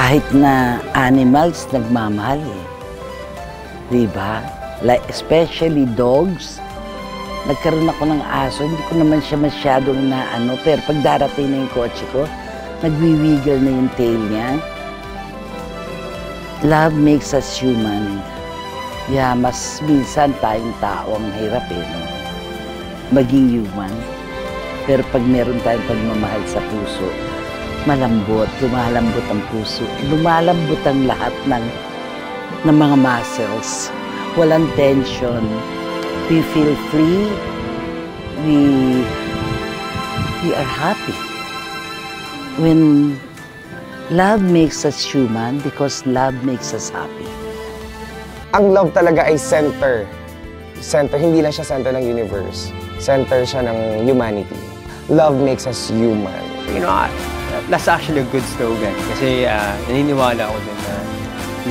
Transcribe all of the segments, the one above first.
Kahit na animals nagmamahal eh. Diba? Like, especially dogs. Nagkaroon ako ng aso, hindi ko naman siya masyadong inaano, pero pag darating na yung kotse ko, nagwiwiggle na yung tail niya. Love makes us human. Yeah, mas minsan tayong tao ang hirap eh, no? Maging human. Pero pag meron tayong pagmamahal sa puso, malambot, lumalambot ang puso, lumalambot ang lahat ng mga muscles. Walang tension. We feel free. We are happy. When love makes us human because love makes us happy. Ang love talaga ay center. Center, hindi lang siya center ng universe. Center siya ng humanity. Love makes us human. You know, that's actually a good slogan. Kasi naniniwala ako din na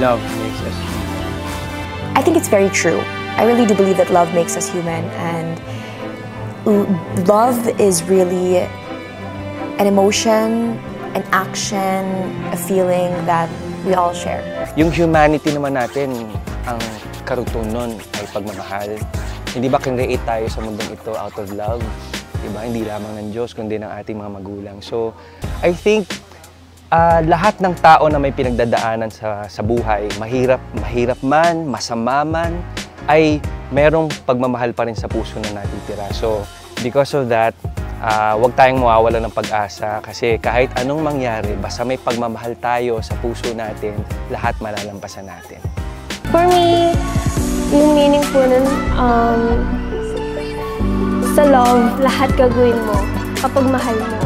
love makes us human. I think it's very true. I really do believe that love makes us human, and love is really an emotion, an action, a feeling that we all share. Yung humanity naman natin, ang karugtong nun ay pagmamahal. Hindi ba kinreate tayo sa mundong ito out of love? Diba? Hindi lamang ng Diyos, kundi ng ating mga magulang. So, I think lahat ng tao na may pinagdadaanan sa buhay, mahirap man, masama man, ay merong pagmamahal pa rin sa puso na natitira. So, because of that, huwag tayong mawawala ng pag-asa kasi kahit anong mangyari, basta may pagmamahal tayo sa puso natin, lahat malalampasan natin. For me, yung meaning po nun, sa love, lahat gagawin mo kapag mahal mo.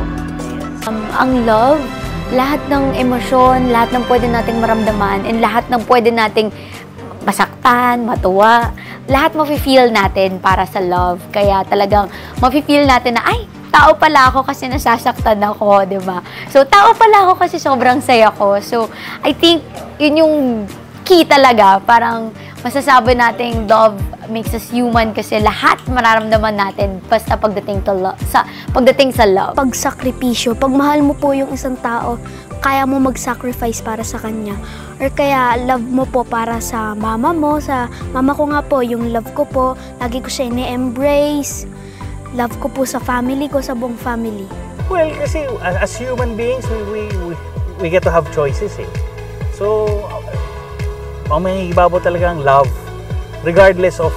Ang love, lahat ng emosyon, lahat ng pwede nating maramdaman, and lahat ng pwede nating masaktan, matuwa, lahat mafe-feel natin para sa love. Kaya talagang mafe-feel natin na, ay, tao pala ako kasi nasasaktan ako, di ba? So, tao pala ako kasi sobrang saya ko. So, I think, yun yung key talaga. Parang masasabi nating love makes us human kasi lahat mararamdaman natin basta pagdating sa love. Pagsakripisyo, pag mahal mo po yung isang tao, kaya mo mag-sacrifice para sa kanya. Or kaya love mo po para sa mama mo, sa mama ko nga po, yung love ko po, lagi ko siya ini-embrace. Love ko po sa family ko, sa buong family. Well, kasi as human beings, we get to have choices eh. So, ang may ibabaw talaga ang love. Regardless of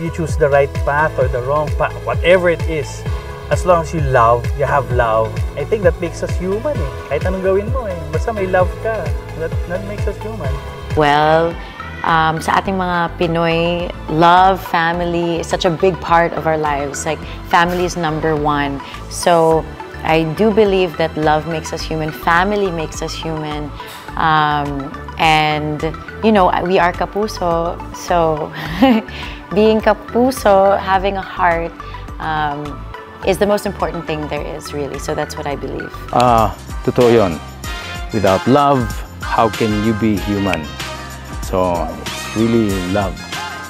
you choose the right path or the wrong path, whatever it is, as long as you love, you have love, I think that makes us human eh. Kahit anong gawin mo eh, basta may love ka, that makes us human. Well, sa ating mga Pinoy, love, family is such a big part of our lives. Like, family is #1. So, I do believe that love makes us human, family makes us human. And, you know, we are Kapuso, so being Kapuso, having a heart, is the most important thing there is, really. So that's what I believe. Totoo yun. Without love, how can you be human? So it's really love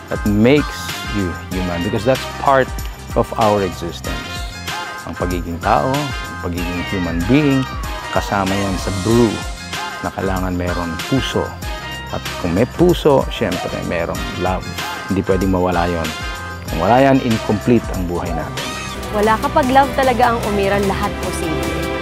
that makes you human because that's part of our existence. Ang pagiging tao, ang pagiging human being, kasama yan sa brew na kailangan meron puso. At kung may puso, syempre merong love. Hindi pwedeng mawala yon. Kung wala yan, incomplete ang buhay natin. Wala kapag love talaga ang umiran, lahat posible.